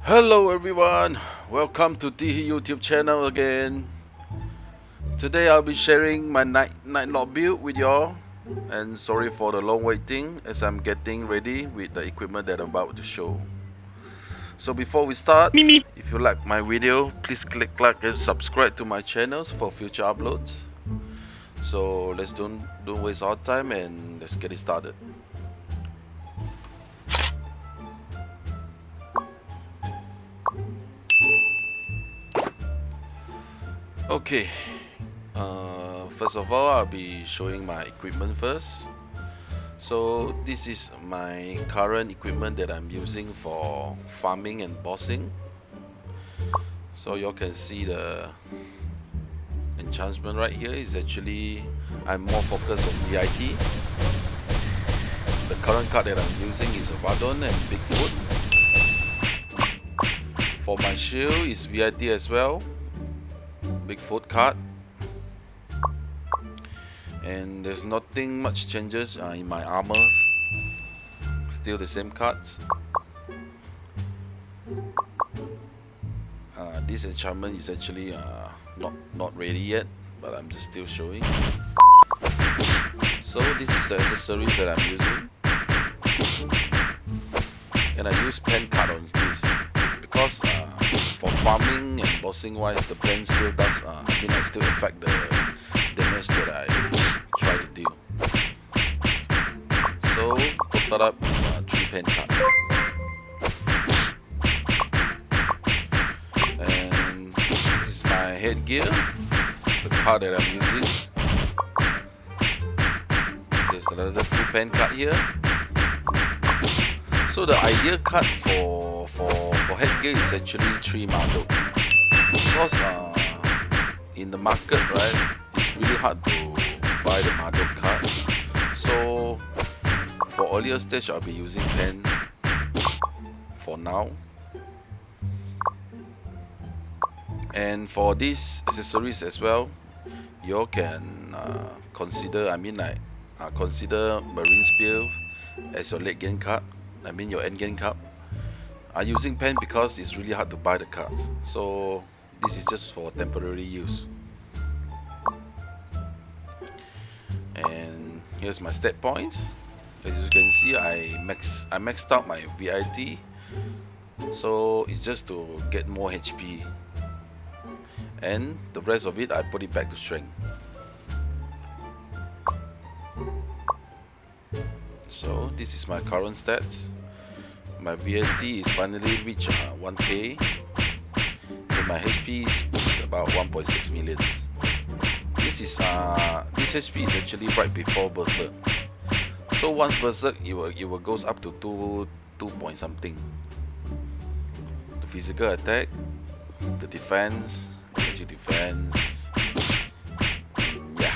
Hello everyone, welcome to TEEHEE YouTube channel again. Today I'll be sharing my Ragnarok build with y'all, and sorry for the long waiting as I'm getting ready with the equipment that I'm about to show. So before we start, if you like my video, please click like and subscribe to my channels for future uploads. So let's don't waste our time and let's get it started. Okay, first of all I'll be showing my equipment first. So this is my current equipment that I'm using for farming and bossing. So you all can see the enchantment right here is actually I'm more focused on VIT. The current card that I'm using is Vadon and Bigfoot. For my shield is VIT as well, Bigfoot card. And there's nothing much changes in my armor, still the same cards. This enchantment is actually not ready yet, but I'm just still showing. So this is the accessories that I'm using, and I use pen card on this because for farming and bossing wise, the pen still does I still affect the damage that I try to deal. So total up is 3 pen card. And this is my headgear, the card that I'm using. There's another 2 pen card here. So the ideal card for headgear is actually 3 Marduk, because in the market, right, it's really hard to buy the Marduk card. So for earlier stage I'll be using pen for now. And for these accessories as well, you all can consider, consider Marine Spear as your late game card, your end game card. I'm using pen because it's really hard to buy the cards, so this is just for temporary use. And here's my stat points. As you can see, I maxed out my VIT, so it's just to get more HP, and the rest of it I put it back to strength. So this is my current stats. My VIT is finally reached 1k, and my HP is about 1.6 million. This HP is actually right before Berserk. So once Berserk, it will goes up to 2 point something. The physical attack, the defense, magic defense. Yeah.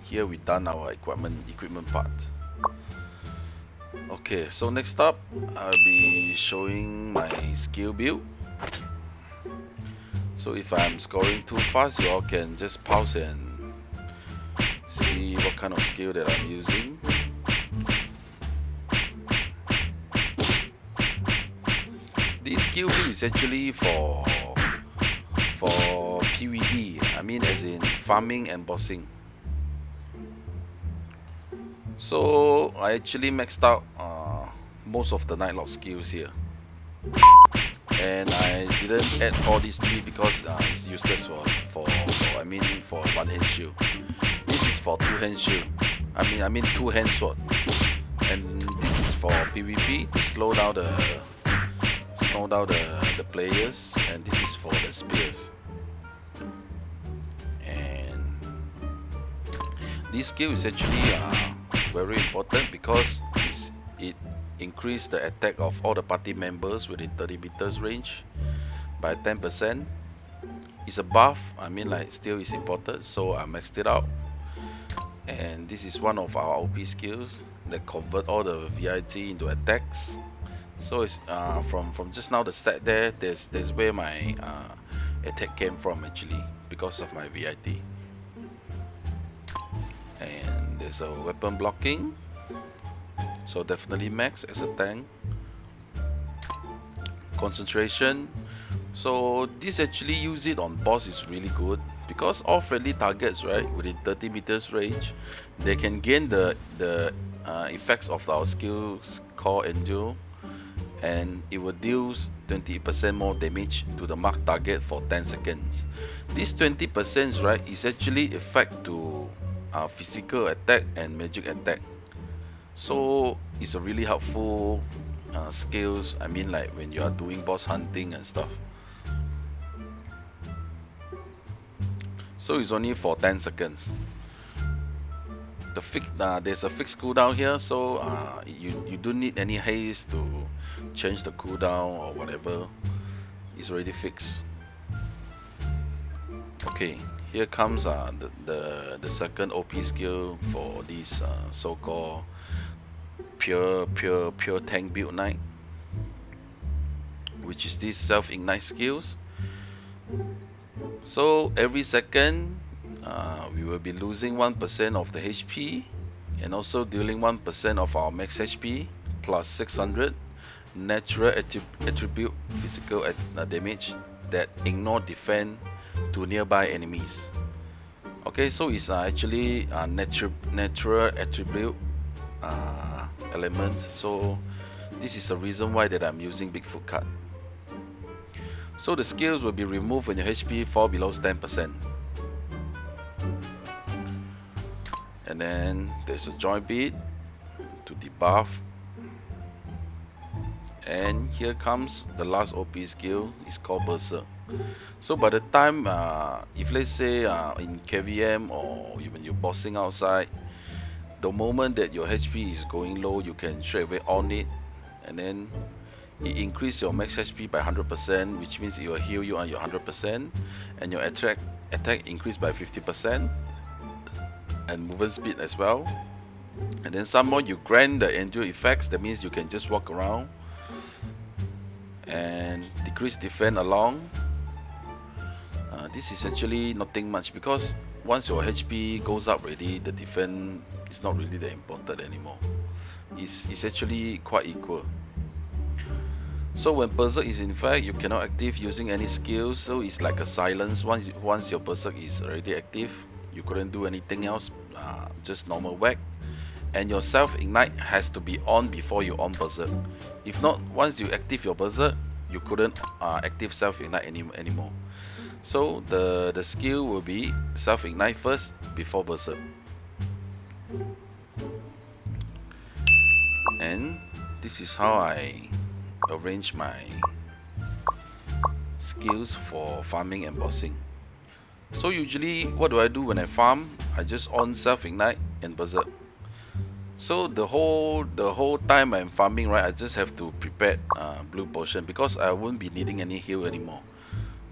Here we done our equipment part. Okay, so next up I'll be showing my skill build. So if I'm scoring too fast, you all can just pause and see what kind of skill that I'm using. This skill build is actually for PvP, as in farming and bossing. So I actually maxed out most of the Ragnarok skills here, and I didn't add all these 3 because it's useless for one hand shield. This is for 2 hand shield. 2 hand sword, and this is for PvP to slow down the players, and this is for the spears. And this skill is actually very important because it increases the attack of all the party members within 30 meters range by 10%. It's a buff, still is important, so I maxed it out. And this is one of our OP skills that convert all the VIT into attacks. So it's from just now the stat there's where my attack came from actually, because of my VIT. And there's a weapon blocking, so definitely max as a tank. concentration. So this actually use it on boss is really good because all friendly targets, right, within 30 meters range, they can gain the effects of our skills called Endure, and it will deal 20% more damage to the marked target for 10 seconds. This 20%, right, is actually effect to physical attack and magic attack. So it's a really helpful skills. I mean, like when you are doing boss hunting and stuff. So it's only for 10 seconds. There's a fixed cooldown here, so you don't need any haste to change the cooldown or whatever. It's already fixed. Okay, here comes the second OP skill for this so-called pure tank build knight, which is this self-ignite skills. So every second we will be losing 1% of the HP and also dealing 1% of our max HP plus 600 natural attribute physical damage that ignore defense to nearby enemies. Okay, so it's actually a natural attribute element. So this is the reason why that I'm using Bigfoot card. So the skills will be removed when your HP fall below 10%. And then there's a joint beat to debuff. And here comes the last OP skill. It's called Berserk. So by the time, if let's say in KVM or even you're bossing outside, the moment that your HP is going low, you can straight away on it, and then it increases your max HP by 100%, which means it will heal you on your 100%, and your attack increase by 50%, and movement speed as well. And then some more, you grant the endure effects. That means you can just walk around and decrease defense along. This is actually nothing much because once your HP goes up already, the defense is not really that important anymore. It's actually quite equal. So when Berserk is in fact, you cannot active using any skills, so it's like a silence. Once your Berserk is already active, you couldn't do anything else, just normal whack. And your self-ignite has to be on before you on Berserk. If not, once you active your Berserk, you couldn't active self-ignite anymore. So the skill will be self-ignite first before Berserk. And this is how I arrange my skills for farming and bossing. So usually what do I do when I farm? I just on self-ignite and Berserk. So the whole time I'm farming, right, I just have to prepare blue potion because I won't be needing any heal anymore.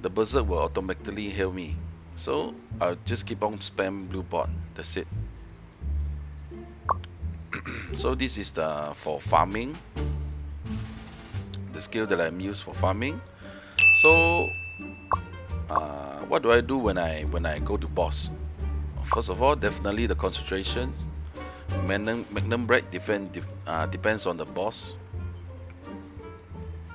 The Berserk will automatically heal me. So I'll just keep on spam blue pot. That's it. So this is for farming, the skill that I'm used for farming. So what do I do when I go to boss? First of all, definitely the concentration. Magnum break depends on the boss.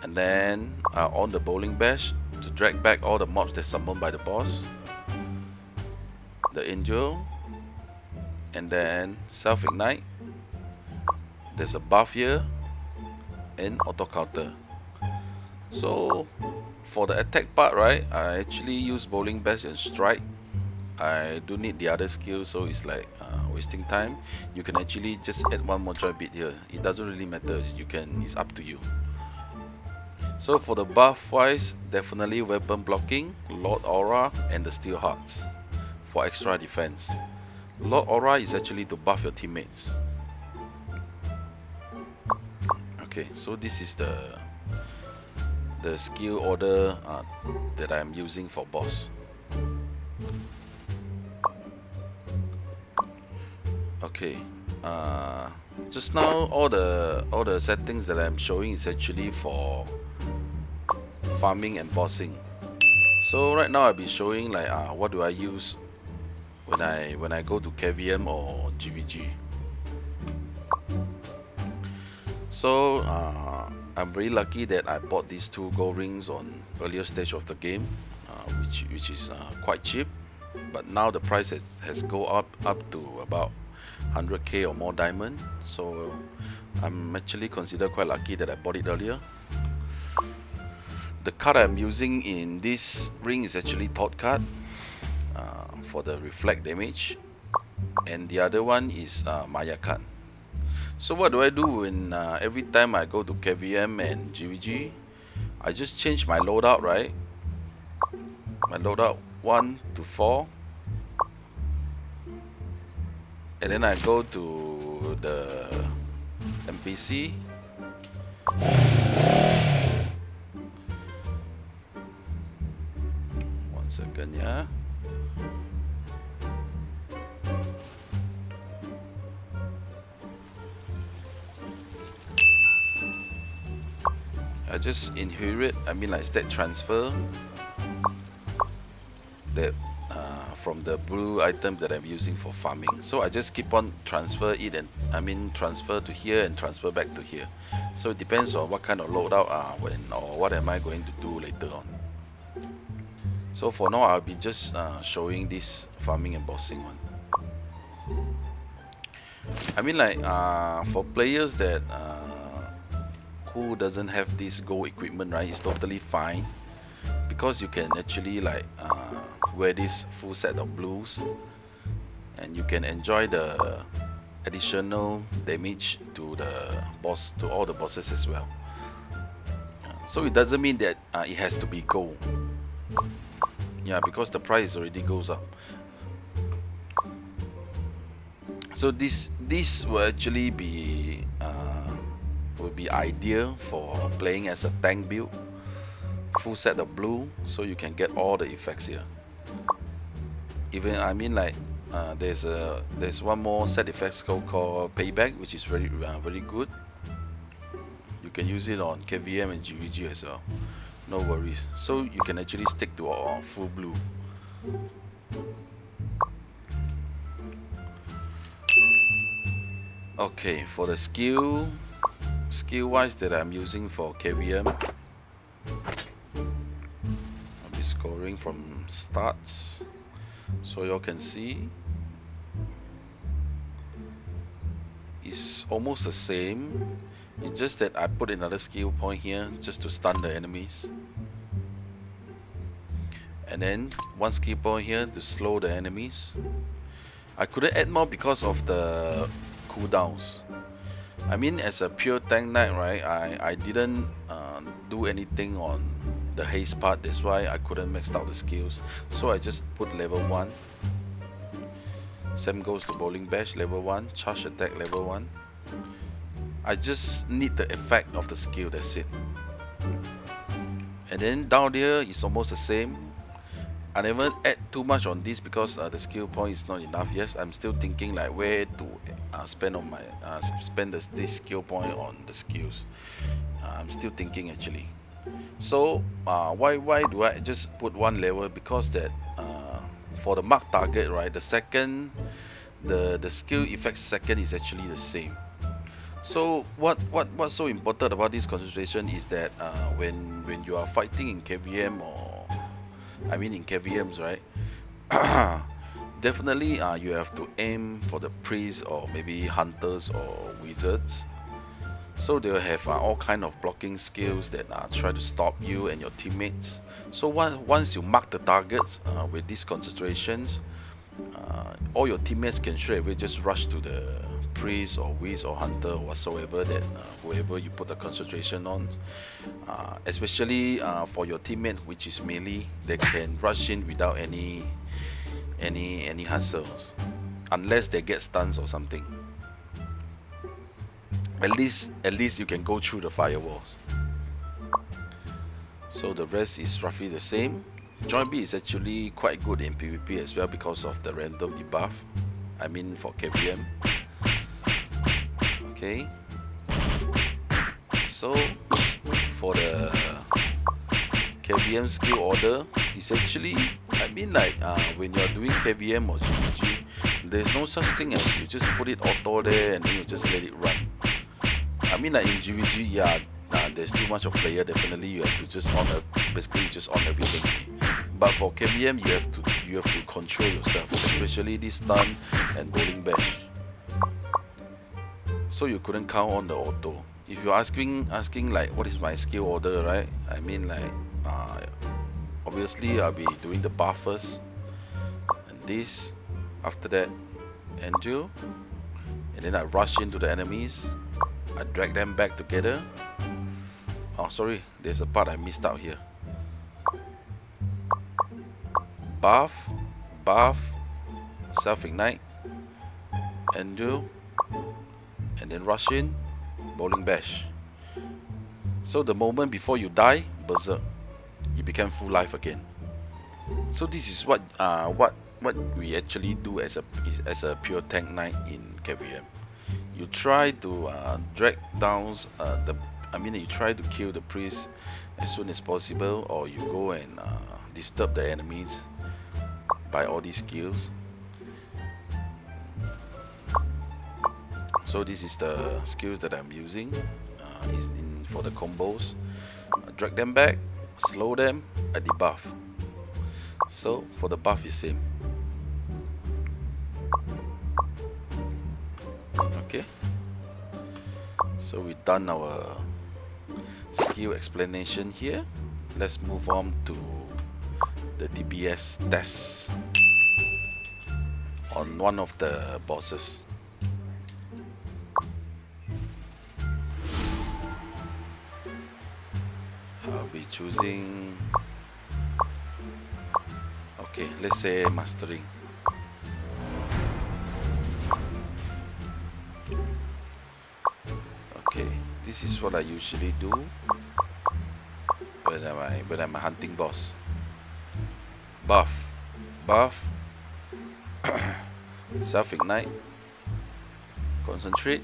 And then on the bowling bash to drag back all the mobs that's summoned by the boss. The endure, and then self-ignite. There's a buff here and auto counter. So for the attack part, right, I actually use bowling bash and strike. I don't need the other skill, so it's like wasting time. You can actually just add one more joint beat here. It doesn't really matter. It's up to you. So for the buff wise, definitely weapon blocking, Lord Aura, and the Steel Hearts for extra defense. Lord Aura is actually to buff your teammates. Okay, so this is the skill order that I'm using for boss. Okay, just now all the settings that I'm showing is actually for farming and bossing. So right now I'll be showing like what do I use when I go to KVM or GVG. So I'm very lucky that I bought these 2 gold rings on earlier stage of the game, which is quite cheap. But now the price has go up to about 100k or more diamond. So I'm actually considered quite lucky that I bought it earlier. The card I'm using in this ring is actually Thought card for the reflect damage, and the other one is Maya card. So what do I do when every time I go to KVM and GVG? I just change my loadout, right? My loadout 1 to 4, and then I go to the NPC. One second, yeah. I just inherit, I mean like stat transfer that from the blue item that I'm using for farming. So I just keep on transfer it, and I mean transfer to here and transfer back to here. So it depends on what kind of loadout or what am I going to do later on. So for now I'll be just showing this farming and bossing one. I mean like for players that who doesn't have this gold equipment, right, it's totally fine, because you can actually like wear this full set of blues and you can enjoy the additional damage to the boss, to all the bosses as well. So it doesn't mean that it has to be gold, yeah, because the price already goes up. So this will actually be ideal for playing as a tank build, full set of blue, so you can get all the effects here. Even I mean like there's one more set effects called Payback, which is very good. You can use it on KVM and GVG as well, no worries. So you can actually stick to full blue. Okay, for the skill wise that I'm using for KVM, I'll be scoring from starts, so y'all can see it's almost the same. It's just that I put another skill point here just to stun the enemies, and then one skill point here to slow the enemies. I couldn't add more because of the cooldowns. I mean, as a pure tank knight, right, I didn't do anything on the haste part, that's why I couldn't max out the skills. So I just put level 1. Same goes to bowling bash, level 1, charge attack, level 1. I just need the effect of the skill, that's it. And then down there is almost the same. I never add too much on this because the skill point is not enough. Yes, I'm still thinking like where to spend on my this skill point on the skills. I'm still thinking actually. So why do I just put one level? Because that for the mark target, right, the second the skill effect second is actually the same. So what's so important about this concentration is that when you are fighting in KVM, or I mean in KVMs, right, definitely you have to aim for the priests or maybe hunters or wizards. So they'll have all kind of blocking skills that try to stop you and your teammates. So once you mark the targets with these concentrations, all your teammates can straight away just rush to the priest or wiz or hunter or whatsoever that whoever you put the concentration on. Especially for your teammate which is melee, they can rush in without any hassles, unless they get stuns or something. At least you can go through the firewalls. So the rest is roughly the same. Joint B is actually quite good in PvP as well because of the random debuff, I mean for KVM. Okay, so for the KVM skill order, it's actually, I mean like when you're doing KVM or GVG, there's no such thing as you just put it auto there and then you just let it run. I mean like in GVG, yeah, there's too much of player, definitely you have to just on basically just on everything. But for KVM, you have to control yourself, especially this stun and bowling bash. So you couldn't count on the auto. If you're asking like what is my skill order, right? I mean like obviously I'll be doing the buff first, and this after that endure, and then I rush into the enemies. I drag them back together. Oh sorry, there's a part I missed out here. Buff, self-ignite, endure, and then rush in, bowling bash. So the moment before you die, berserk, you become full life again. So this is what we actually do as a pure tank knight in KVM. You try to drag down you try to kill the priest as soon as possible, or you go and disturb the enemies by all these skills. So this is the skills that I'm using for the combos. Drag them back, slow them, I debuff. So for the buff is same. Okay. So we've done our skill explanation here. Let's move on to the DPS test on one of the bosses. I'll be choosing, okay, let's say mastering. Okay, this is what I usually do when I'm a hunting boss. Buff, self-ignite, concentrate,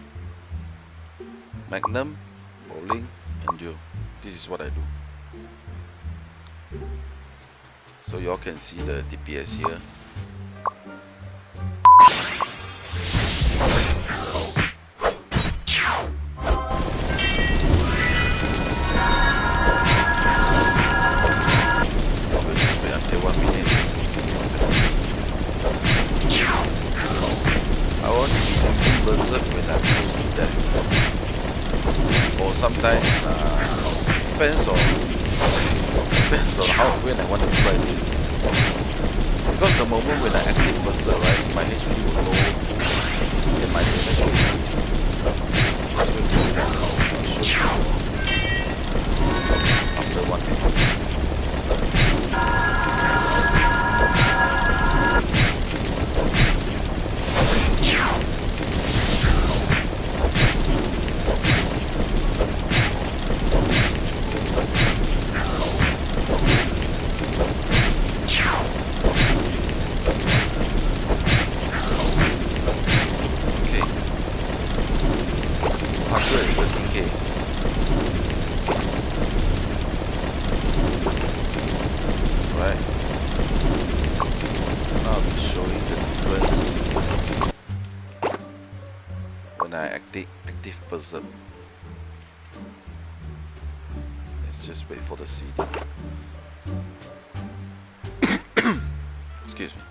magnum, bowling, endure. This is what I do. So y'all can see the DPS here. Sometimes depends on when I want to press it. Because the moment when I activate berserk, right, my HP will go and my damage will increase. After 1 minute. Let's just wait for the CD. Excuse me.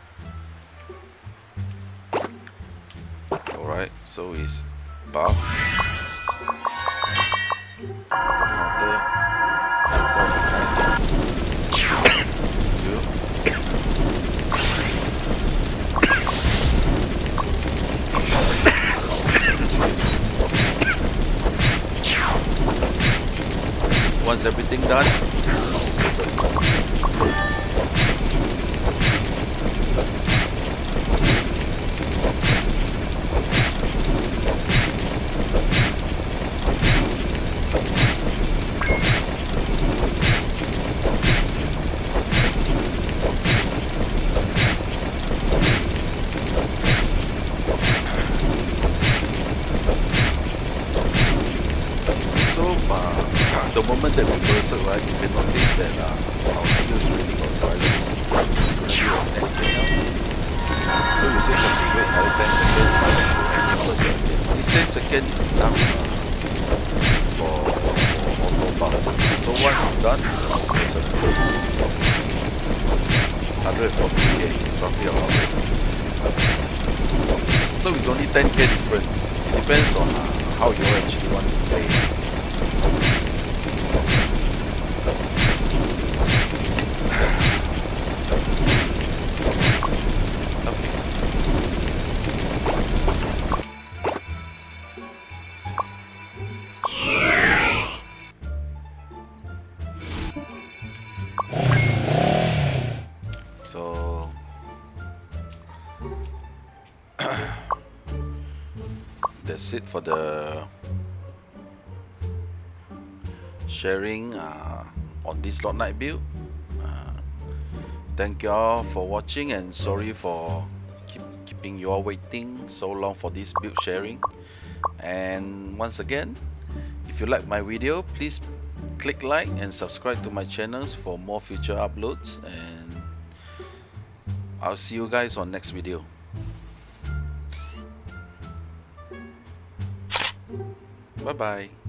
Alright, so it's buff, counter, once everything done, the moment that we berserk, right, you can notice that our skills really got silence. You couldn't do anything else. So you just have to wait another 10 seconds to active berserk again. This 10 seconds is enough for once it's done, there's a 140k, roughly around it. So it's only 10k difference. It depends on how you actually want to play. So that's it for the sharing on this Lord Knight build. Thank you all for watching, and sorry for keeping you all waiting so long for this build sharing. And once again, if you like my video, please click like and subscribe to my channels for more future uploads, and I'll see you guys on next video. Bye bye.